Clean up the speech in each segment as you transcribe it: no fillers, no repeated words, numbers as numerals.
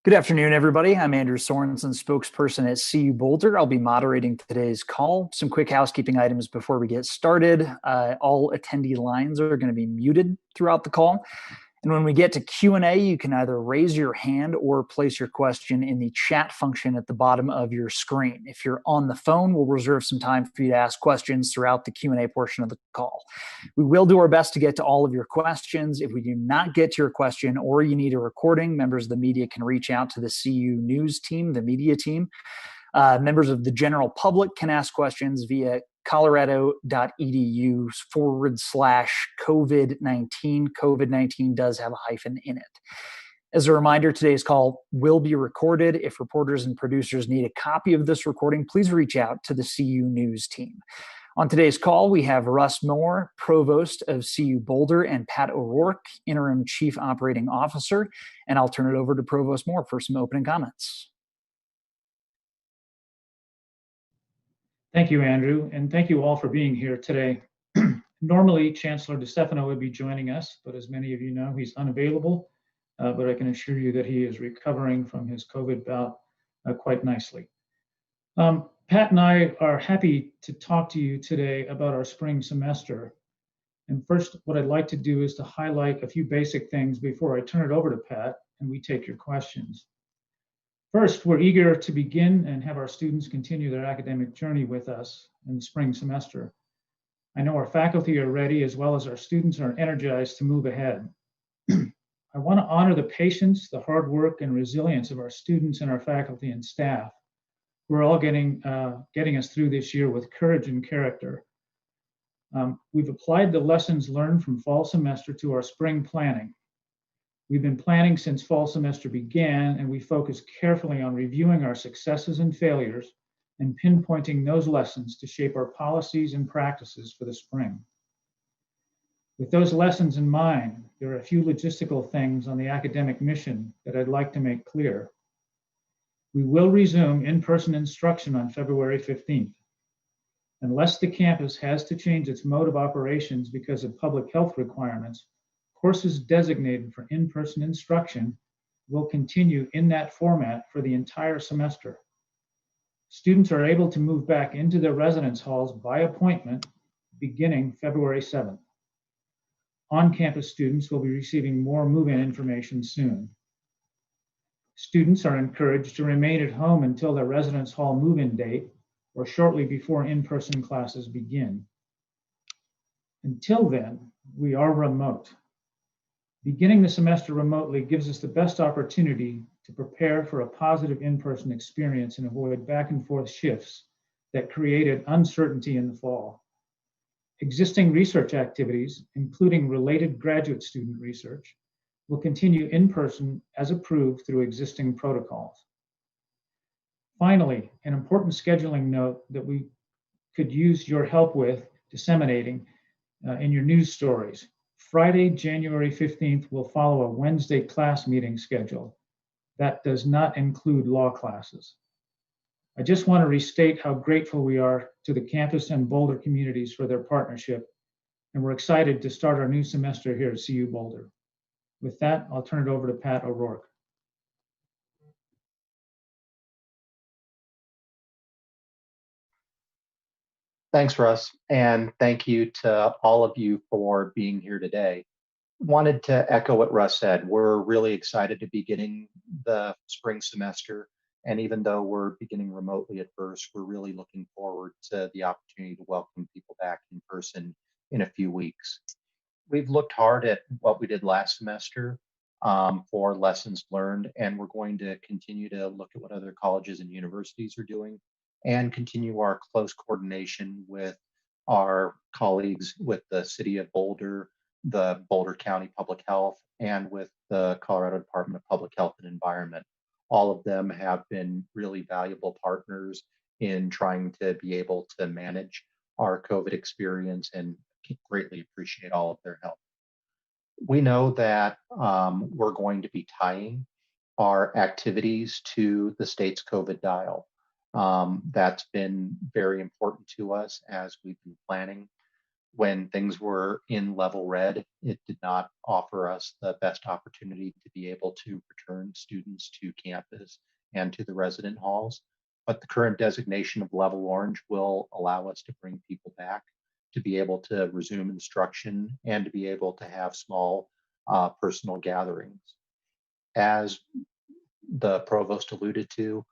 Good afternoon, everybody. I'm Andrew Sorensen, spokesperson at CU Boulder. I'll be moderating today's call. Some quick housekeeping items before we get started. All attendee lines are going to be muted throughout the call. And when we get to Q&A, you can either raise your hand or place your question in the chat function at the bottom of your screen. If you're on the phone, we'll reserve some time for you to ask questions throughout the Q&A portion of the call. We will do our best to get to all of your questions. If we do not get to your question or you need a recording, members of the media can reach out to the CU News team, the media team. Members of the general public can ask questions via colorado.edu/COVID-19. COVID-19 does have a hyphen in it. As a reminder, today's call will be recorded. If reporters and producers need a copy of this recording, please reach out to the CU News team. On today's call, we have Russ Moore, Provost of CU Boulder, and Pat O'Rourke, Interim Chief Operating Officer. And I'll turn it over to Provost Moore for some opening comments. Thank you, Andrew, and thank you all for being here today. Normally, Chancellor DeStefano would be joining us, but as many of you know, he's unavailable, but I can assure you that he is recovering from his COVID bout quite nicely. Pat and I are happy to talk to you today about our spring semester. And first, what I'd like to do is to highlight a few basic things before I turn it over to Pat and we take your questions. First, we're eager to begin and have our students continue their academic journey with us in the spring semester. I know our faculty are ready as well as our students are energized to move ahead. I want to honor the patience, the hard work, and resilience of our students and our faculty and staff. We're all getting us through this year with courage and character. We've applied the lessons learned from fall semester to our spring planning. We've been planning since fall semester began, and we focus carefully on reviewing our successes and failures and pinpointing those lessons to shape our policies and practices for the spring. With those lessons in mind, there are a few logistical things on the academic mission that I'd like to make clear. We will resume in-person instruction on February 15th. Unless the campus has to change its mode of operations because of public health requirements, courses designated for in-person instruction will continue in that format for the entire semester. Students are able to move back into their residence halls by appointment beginning February 7th. On-campus students will be receiving more move-in information soon. Students are encouraged to remain at home until their residence hall move-in date or shortly before in-person classes begin. Until then, we are remote. Beginning the semester remotely gives us the best opportunity to prepare for a positive in-person experience and avoid back and forth shifts that created uncertainty in the fall. Existing research activities, including related graduate student research, will continue in person as approved through existing protocols. Finally, an important scheduling note that we could use your help with disseminating in your news stories. Friday, January 15th will follow a Wednesday class meeting schedule. That does not include law classes. I just want to restate how grateful we are to the campus and Boulder communities for their partnership, and we're excited to start our new semester here at CU Boulder. With that, I'll turn it over to Pat O'Rourke. Thanks, Russ, and thank you to all of you for being here today. Wanted to echo what Russ said. We're really excited to be beginning the spring semester, and even though we're beginning remotely at first, we're really looking forward to the opportunity to welcome people back in person in a few weeks. We've looked hard at what we did last semester for lessons learned, and we're going to continue to look at what other colleges and universities are doing and continue our close coordination with our colleagues with the City of Boulder, the Boulder County Public Health, and with the Colorado Department of Public Health and Environment. All of them have been really valuable partners in trying to be able to manage our COVID experience and greatly appreciate all of their help. We know that we're going to be tying our activities to the state's COVID dial. That's been very important to us as we've been planning. when things were in level red, it did not offer us the best opportunity to be able to return students to campus and to the resident halls. But the current designation of level orange will allow us to bring people back, to be able to resume instruction, and to be able to have small personal gatherings. As the provost alluded to,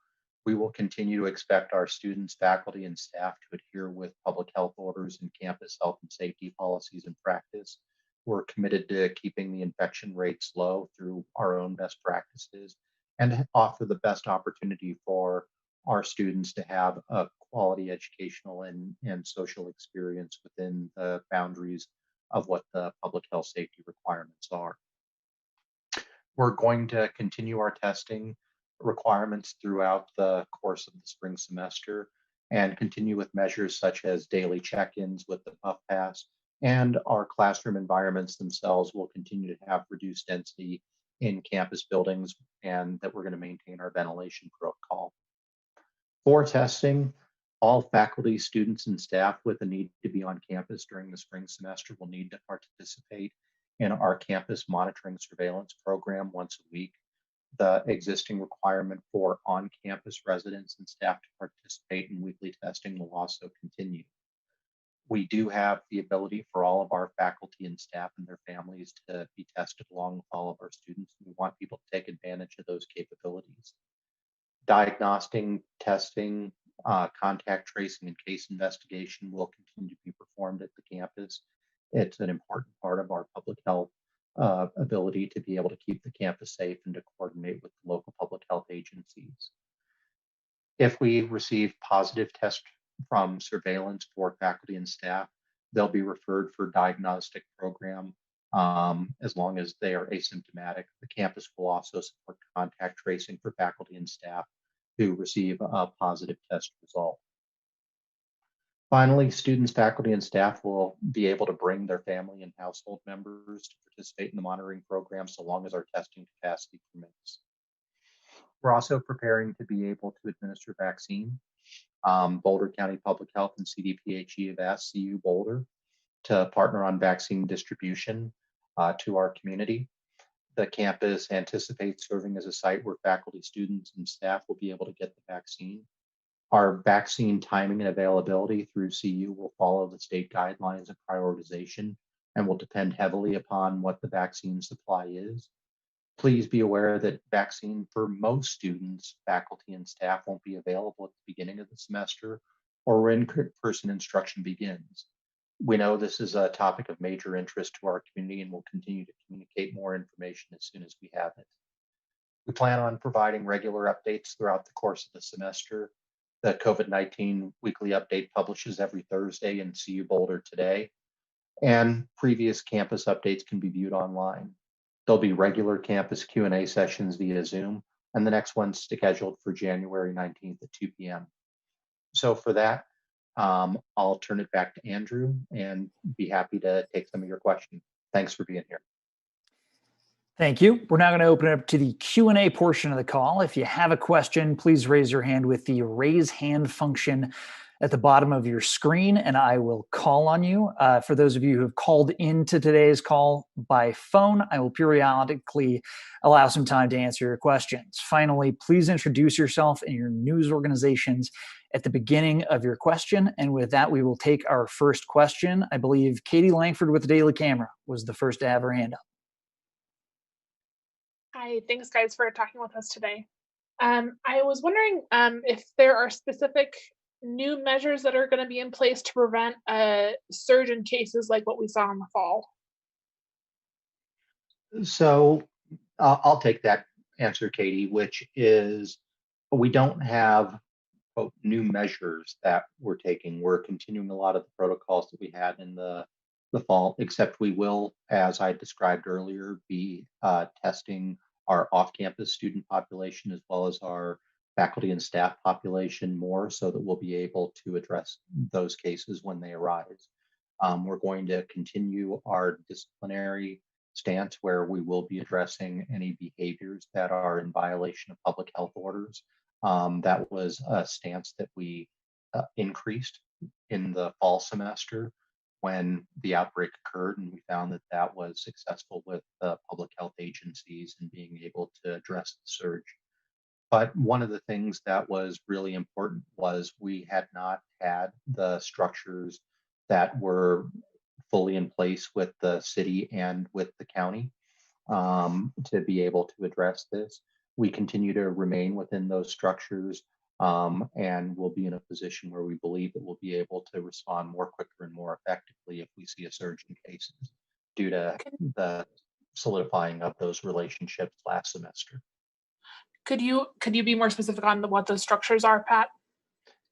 we will continue to expect our students, faculty, and staff to adhere with public health orders and campus health and safety policies and practice. We're committed to keeping the infection rates low through our own best practices and offer the best opportunity for our students to have a quality educational and social experience within the boundaries of what the public health safety requirements are. We're going to continue our testing requirements throughout the course of the spring semester and continue with measures such as daily check-ins with the Puff Pass, and our classroom environments themselves will continue to have reduced density in campus buildings, and that we're going to maintain our ventilation protocol. For testing, all faculty, students, and staff with a need to be on campus during the spring semester will need to participate in our campus monitoring surveillance program once a week. The existing requirement for on-campus residents and staff to participate in weekly testing will also continue. We do have the ability for all of our faculty and staff and their families to be tested along with all of our students. We want people to take advantage of those capabilities. Diagnostic testing, contact tracing, and case investigation will continue to be performed at the campus. It's an important part of our public health ability to be able to keep the campus safe and to coordinate with the local public health agencies. If we receive positive tests from surveillance for faculty and staff, they'll be referred for diagnostic program as long as they are asymptomatic. The campus will also support contact tracing for faculty and staff who receive a positive test result. Finally, students, faculty, and staff will be able to bring their family and household members to participate in the monitoring program so long as our testing capacity permits. We're also preparing to be able to administer vaccine. Boulder County Public Health and CDPHE have asked CU Boulder to partner on vaccine distribution to our community. The campus anticipates serving as a site where faculty, students, and staff will be able to get the vaccine. Our vaccine timing and availability through CU will follow the state guidelines of prioritization and will depend heavily upon what the vaccine supply is. Please be aware that vaccine for most students, faculty, and staff won't be available at the beginning of the semester or when in-person instruction begins. We know this is a topic of major interest to our community and will continue to communicate more information as soon as we have it. We plan on providing regular updates throughout the course of the semester. The COVID-19 weekly update publishes every Thursday in CU Boulder Today, and previous campus updates can be viewed online. There'll be regular campus Q&A sessions via Zoom, and the next one's scheduled for January 19th at 2 p.m. So for that, I'll turn it back to Andrew and be happy to take some of your questions. Thanks for being here. Thank you. We're now going to open it up to the Q&A portion of the call. If you have a question, please raise your hand with the raise hand function at the bottom of your screen, and I will call on you. For those of you who have called into today's call by phone, I will periodically allow some time to answer your questions. Finally, please introduce yourself and your news organizations at the beginning of your question. And with that, we will take our first question. I believe Katie Langford with the Daily Camera was the first to have her hand up. Hi, thanks guys for talking with us today. I was wondering if there are specific new measures that are going to be in place to prevent a surge in cases like what we saw in the fall. So I'll take that answer, Katie, which is we don't have quote, new measures that we're taking. We're continuing a lot of the protocols that we had in the fall, except we will, as I described earlier, be testing our off-campus student population as well as our faculty and staff population more so that we'll be able to address those cases when they arise. We're going to continue our disciplinary stance where we will be addressing any behaviors that are in violation of public health orders. That was a stance that we increased in the fall semester. when the outbreak occurred, and we found that that was successful with the public health agencies and being able to address the surge. But one of the things that was really important was we had not had the structures that were fully in place with the city and with the county to be able to address this. We continue to remain within those structures, and we'll be in a position where we believe that we'll be able to respond more quicker and more effectively if we see a surge in cases due to the solidifying of those relationships last semester. Could you be more specific on what those structures are, Pat?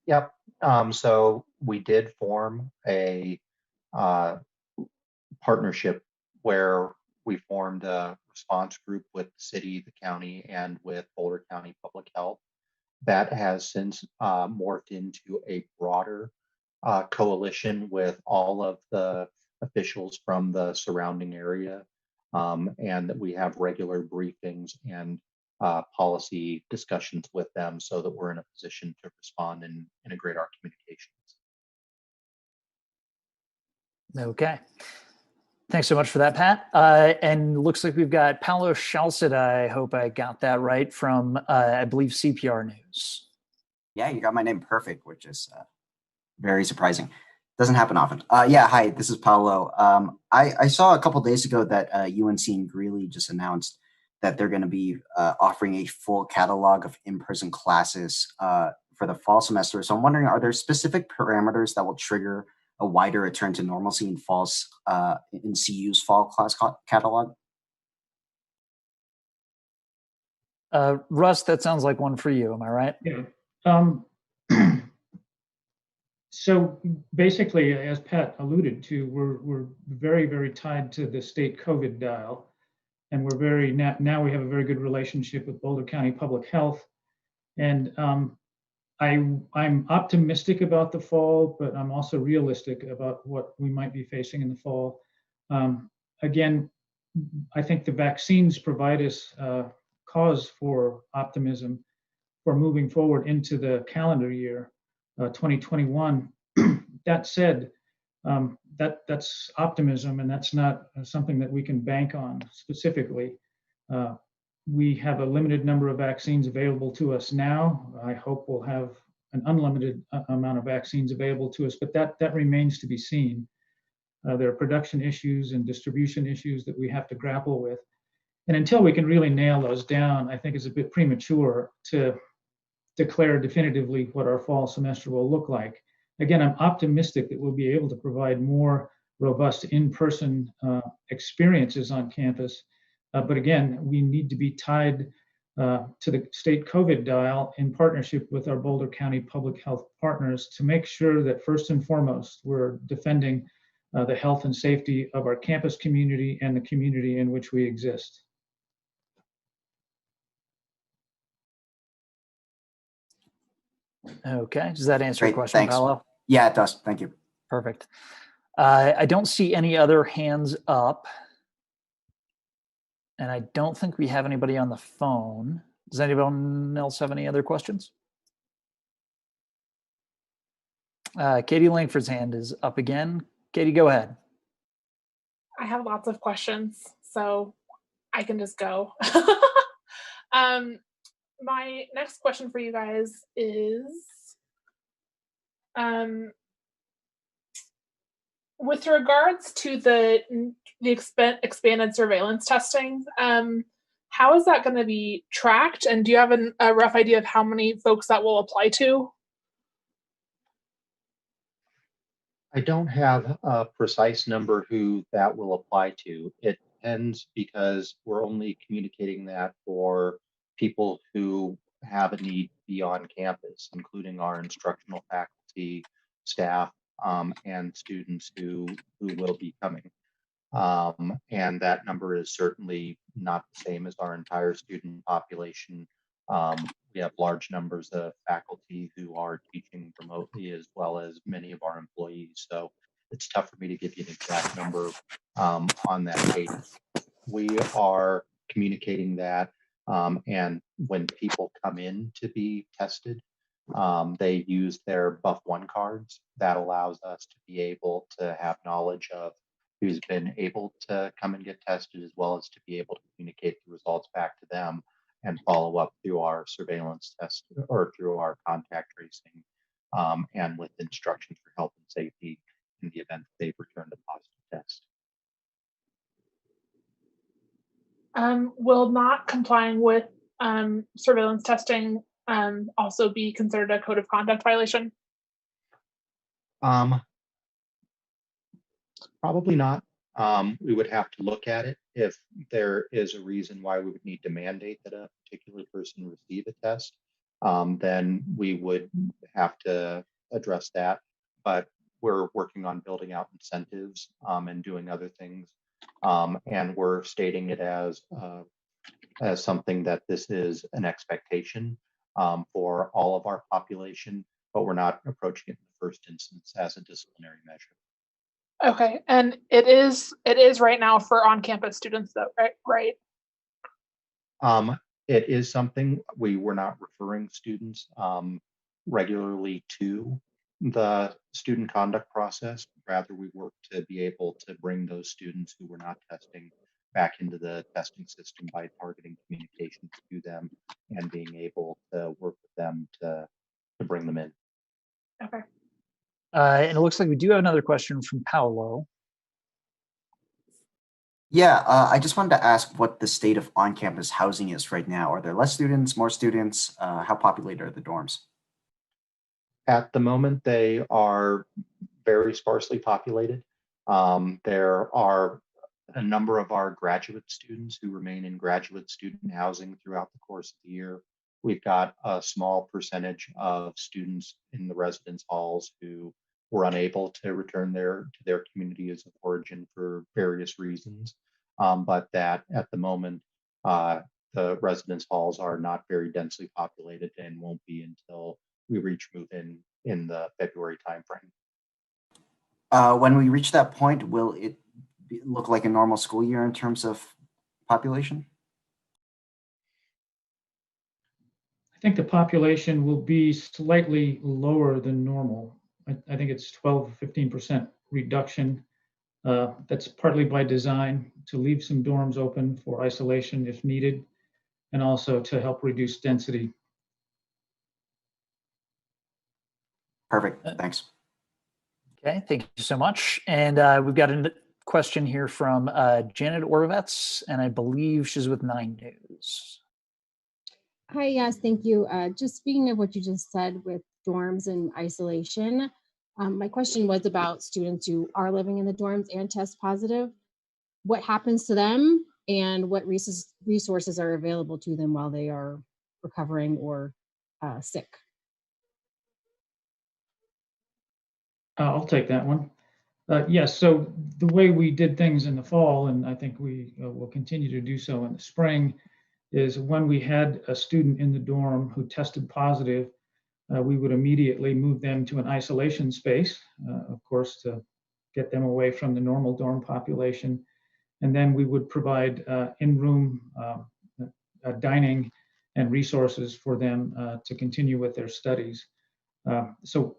Yep. So we did form a partnership where we formed a response group with the city, the county, and with Boulder County Public Health. That has since morphed into a broader coalition with all of the officials from the surrounding area, and that we have regular briefings and policy discussions with them so that we're in a position to respond and integrate our communications. Okay. Thanks so much for that, Pat. And looks like we've got Paolo Zialcita, I hope I got that right, from, I believe, CPR News. Yeah, you got my name perfect, which is very surprising. Doesn't happen often. Yeah, hi, this is Paolo. I saw a couple days ago that UNC and Greeley just announced that they're going to be offering a full catalog of in-person classes for the fall semester. So I'm wondering, are there specific parameters that will trigger a wider return to normalcy in CU's fall class catalog? Russ, that sounds like one for you. Am I right? Yeah. So basically, as Pat alluded to, we're very, very tied to the state COVID dial. And we're very, now we have a very good relationship with Boulder County Public Health. And I'm optimistic about the fall, but I'm also realistic about what we might be facing in the fall. Again, I think the vaccines provide us cause for optimism for moving forward into the calendar year 2021. That said, that's optimism, and that's not something that we can bank on specifically. We have a limited number of vaccines available to us now. I hope we'll have an unlimited amount of vaccines available to us, but that remains to be seen. There are production issues and distribution issues that we have to grapple with. And until we can really nail those down, I think it's a bit premature to declare definitively what our fall semester will look like. Again, I'm optimistic that we'll be able to provide more robust in-person experiences on campus. But again, we need to be tied to the state COVID dial in partnership with our Boulder County Public Health partners to make sure that first and foremost, we're defending the health and safety of our campus community and the community in which we exist. Okay. Does that answer your question, thanks. Paolo? Yeah, it does. Thank you. Perfect. I don't see any other hands up. And I don't think we have anybody on the phone. Does anyone else have any other questions? Katie Langford's hand is up again. Katie, go ahead. I have lots of questions, so I can just go. My next question for you guys is, with regards to the expanded surveillance testing, how is that going to be tracked? And do you have a rough idea of how many folks that will apply to? I don't have a precise number who that will apply to. It depends because we're only communicating that for people who have a need to be on campus, including our instructional faculty, staff, and students who will be coming. And that number is certainly not the same as our entire student population. We have large numbers of faculty who are teaching remotely, as well as many of our employees. So it's tough for me to give you an exact number on that page. We are communicating that, and when people come in to be tested, They use their Buff1 cards. That allows us to be able to have knowledge of who's been able to come and get tested, as well as to be able to communicate the results back to them and follow up through our surveillance test or through our contact tracing, and with instructions for health and safety in the event that they've returned a positive test. Will not complying with surveillance testing also be considered a code of conduct violation? Probably not. We would have to look at it. If there is a reason why we would need to mandate that a particular person receive a test, then we would have to address that. But we're working on building out incentives and doing other things. And we're stating it as something that this is an expectation for all of our population, but we're not approaching it in the first instance as a disciplinary measure. Okay, and it is right now for on-campus students, though, right? It is something we were not referring students regularly to the student conduct process. Rather, we work to be able to bring those students who were not testing back into the testing system by targeting communications to them and being able to work with them to bring them in. Okay. And it looks like we do have another question from Paolo. Yeah, I just wanted to ask what the state of on-campus housing is right now. Are there less students, more students? How populated are the dorms? At the moment, they are very sparsely populated. There are a number of our graduate students who remain in graduate student housing throughout the course of the year. We've got a small percentage of students in the residence halls who were unable to return to their communities of origin for various reasons. But that at the moment, the residence halls are not very densely populated and won't be until we reach move-in the February timeframe. When we reach that point, will it look like a normal school year in terms of population? I think the population will be slightly lower than normal. I think it's 12, 15% reduction. That's partly by design to leave some dorms open for isolation if needed, and also to help reduce density. Perfect, thanks. Okay, thank you so much. And we've got a question here from Janet Orovets, and I believe she's with 9 News. Hi, yes, thank you. Just speaking of what you just said with dorms and isolation, my question was about students who are living in the dorms and test positive. What happens to them and what resources are available to them while they are recovering or sick? I'll take that one. Yes, so the way we did things in the fall, and I think we will continue to do so in the spring, is when we had a student in the dorm who tested positive, we would immediately move them to an isolation space, of course, to get them away from the normal dorm population. And then we would provide in-room dining and resources for them to continue with their studies. So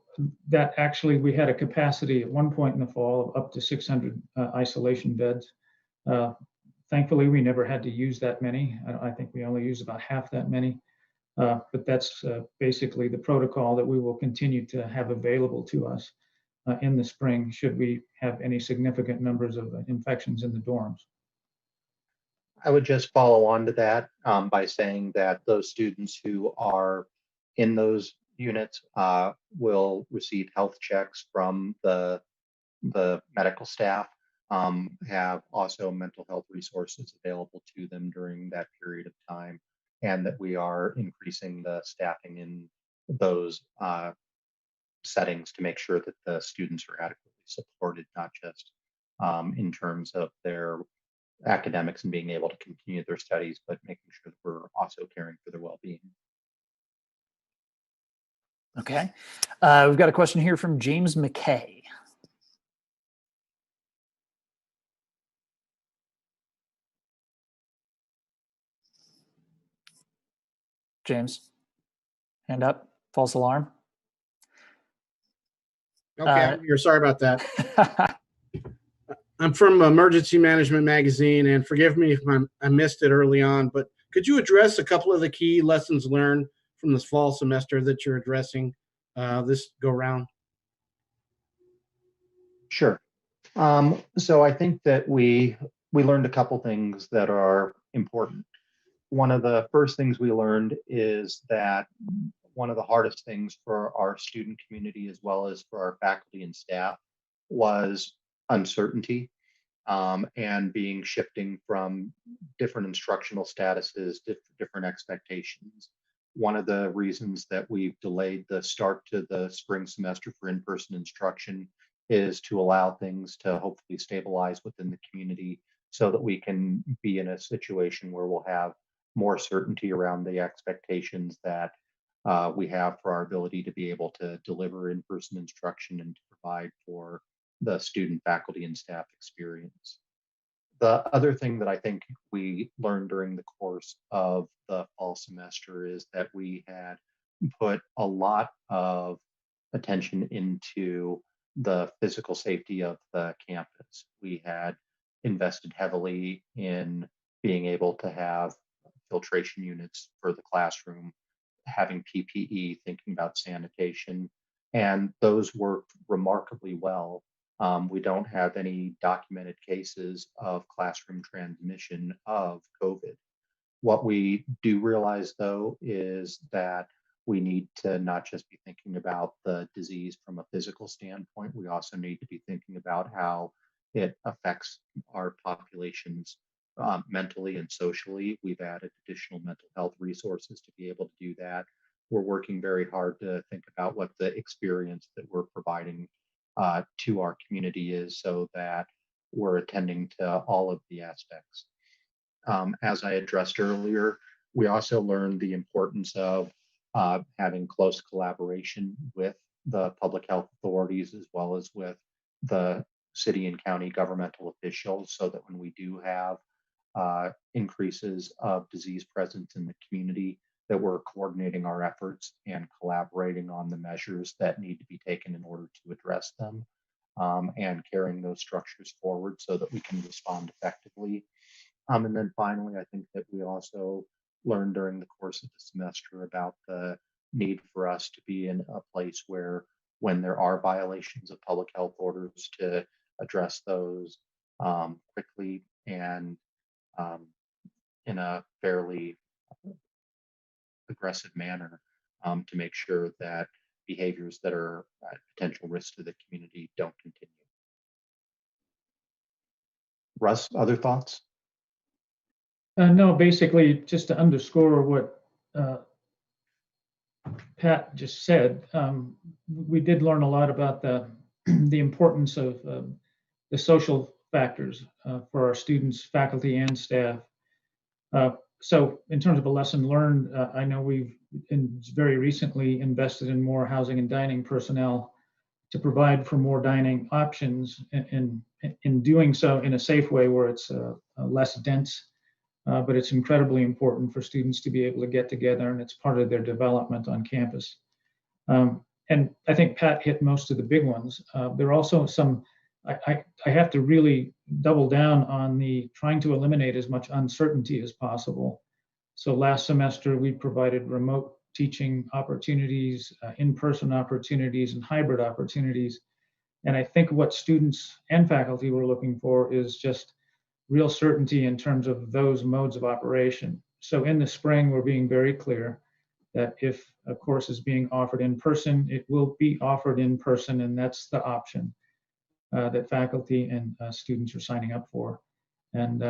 that actually, we had a capacity at one point in the fall of up to 600 isolation beds. Thankfully, we never had to use that many. I think we only use about half that many. But that's basically the protocol that we will continue to have available to us in the spring should we have any significant numbers of infections in the dorms. I would just follow on to that by saying that those students who are in those units will receive health checks from the medical staff, have also mental health resources available to them during that period of time, and that we are increasing the staffing in those settings to make sure that the students are adequately supported, not just in terms of their academics and being able to continue their studies, but making sure that we're also caring for their well-being. Okay. We've got a question here from James Mckay. James, hand up. False alarm. Okay, I'm here. Sorry about that. I'm from Emergency Management Magazine, and forgive me if I missed it early on, but could you address a couple of the key lessons learned from this fall semester that you're addressing this go round? Sure. So I think that we learned a couple things that are important. One of the first things we learned is that one of the hardest things for our student community as well as for our faculty and staff was uncertainty, and being shifting from different instructional statuses, different expectations. One of the reasons that we've delayed the start to the spring semester for in-person instruction is to allow things to hopefully stabilize within the community so that we can be in a situation where we'll have more certainty around the expectations that we have for our ability to be able to deliver in-person instruction and to provide for the student, faculty, and staff experience. The other thing that I think we learned during the course of the fall semester is that we had put a lot of attention into the physical safety of the campus. We had invested heavily in being able to have filtration units for the classroom, having PPE, thinking about sanitation, and those worked remarkably well. We don't have any documented cases of classroom transmission of COVID. What we do realize, though, is that we need to not just be thinking about the disease from a physical standpoint, we also need to be thinking about how it affects our populations mentally and socially. We've added additional mental health resources to be able to do that. We're working very hard to think about what the experience that we're providing to our community is so that we're attending to all of the aspects. As I addressed earlier, we also learned the importance of having close collaboration with the public health authorities as well as with the city and county governmental officials so that when we do have increases of disease presence in the community, that we're coordinating our efforts and collaborating on the measures that need to be taken in order to address them, and carrying those structures forward so that we can respond effectively. And then finally, I think that we also learned during the course of the semester about the need for us to be in a place where when there are violations of public health orders to address those quickly and in a fairly aggressive manner to make sure that behaviors that are potential risks to the community don't continue. Russ, other thoughts? No, basically, just to underscore what Pat just said, we did learn a lot about the importance of the social factors for our students, faculty, and staff. So in terms of a lesson learned, I know we've very recently invested in more housing and dining personnel to provide for more dining options, and in doing so in a safe way where it's less dense. But it's incredibly important for students to be able to get together, and it's part of their development on campus. And I think Pat hit most of the big ones. There are also some, I have to really double down on the trying to eliminate as much uncertainty as possible. So last semester, we provided remote teaching opportunities, in-person opportunities, and hybrid opportunities. And I think what students and faculty were looking for is just real certainty in terms of those modes of operation. So in the spring, we're being very clear that if a course is being offered in person, it will be offered in person, and that's the option that faculty and students are signing up for. And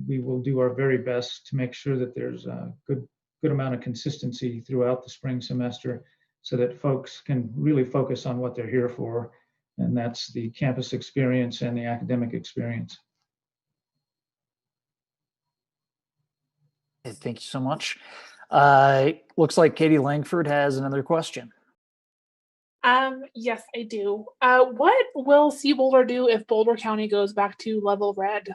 we will do our very best to make sure that there's a good amount of consistency throughout the spring semester so that folks can really focus on what they're here for, and that's the campus experience and the academic experience. Thank you so much. Looks like Katie Langford has another question. Yes, I do. What will Boulder do if Boulder County goes back to level red?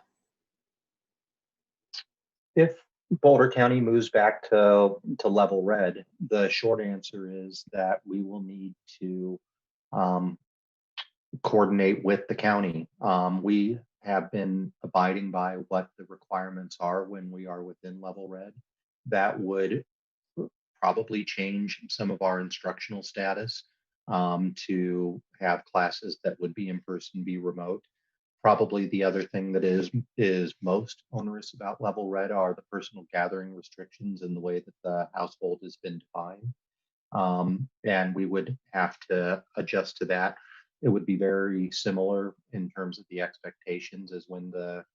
If Boulder County moves back to level red, the short answer is that we will need to coordinate with the county. We have been abiding by what the requirements are when we are within level red. That would probably change some of our instructional status to have classes that would be in person be remote. Probably the other thing that is most onerous about level red are the personal gathering restrictions and the way that the household has been defined. And we would have to adjust to that. It would be very similar in terms of the expectations as when the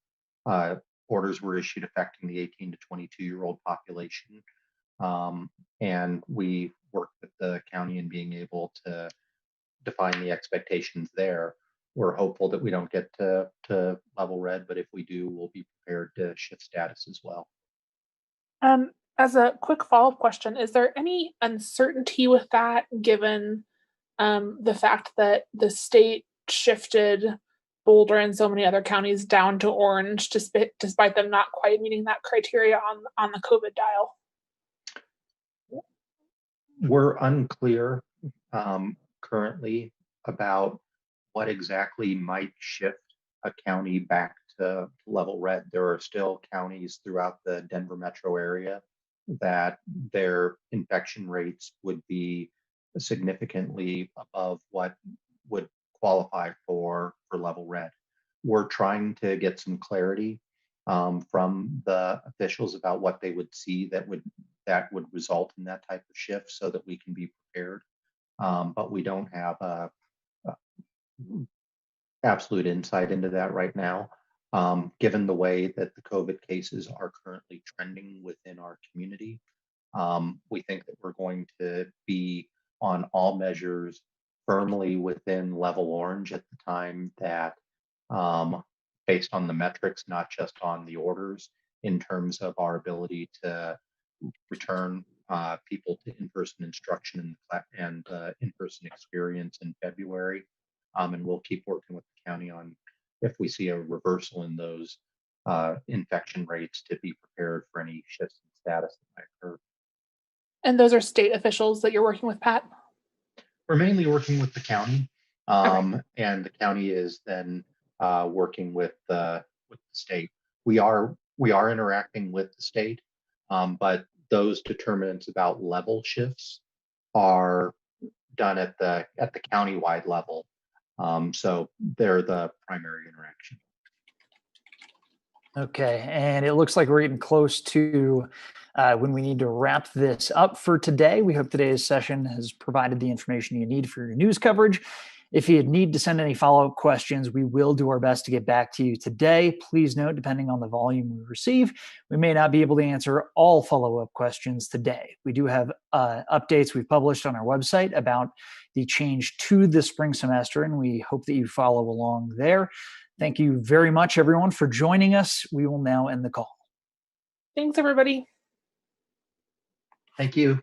orders were issued affecting the 18 to 22-year-old population. And we worked with the county in being able to define the expectations there. We're hopeful that we don't get to level red, but if we do, we'll be prepared to shift status as well. As a quick follow-up question, is there any uncertainty with that given the fact that the state shifted Boulder and so many other counties down to orange despite them not quite meeting that criteria on the COVID dial? We're unclear currently about what exactly might shift a county back to level red. There are still counties throughout the Denver metro area that their infection rates would be significantly above what would qualify for level red. We're trying to get some clarity from the officials about what they would see that would result in that type of shift so that we can be prepared. But we don't have a absolute insight into that right now. Given the way that the COVID cases are currently trending within our community, we think that we're going to be on all measures firmly within level orange at the time that, based on the metrics, not just on the orders, in terms of our ability to return people to in-person instruction and in-person experience in February. And we'll keep working with the county on if we see a reversal in those infection rates to be prepared for any shifts in status that might occur. And those are state officials that you're working with, Pat? We're mainly working with the county, Okay. and the county is then working with the state. We are interacting with the state, but those determinants about level shifts are done at the county-wide level. So they're the primary interaction. Okay, and it looks like we're getting close to when we need to wrap this up for today. We hope today's session has provided the information you need for your news coverage. If you need to send any follow-up questions, we will do our best to get back to you today. Please note, depending on the volume we receive, we may not be able to answer all follow-up questions today. We do have updates we've published on our website about the change to the spring semester, and we hope that you follow along there. Thank you very much, everyone, for joining us. We will now end the call. Thanks, everybody. Thank you.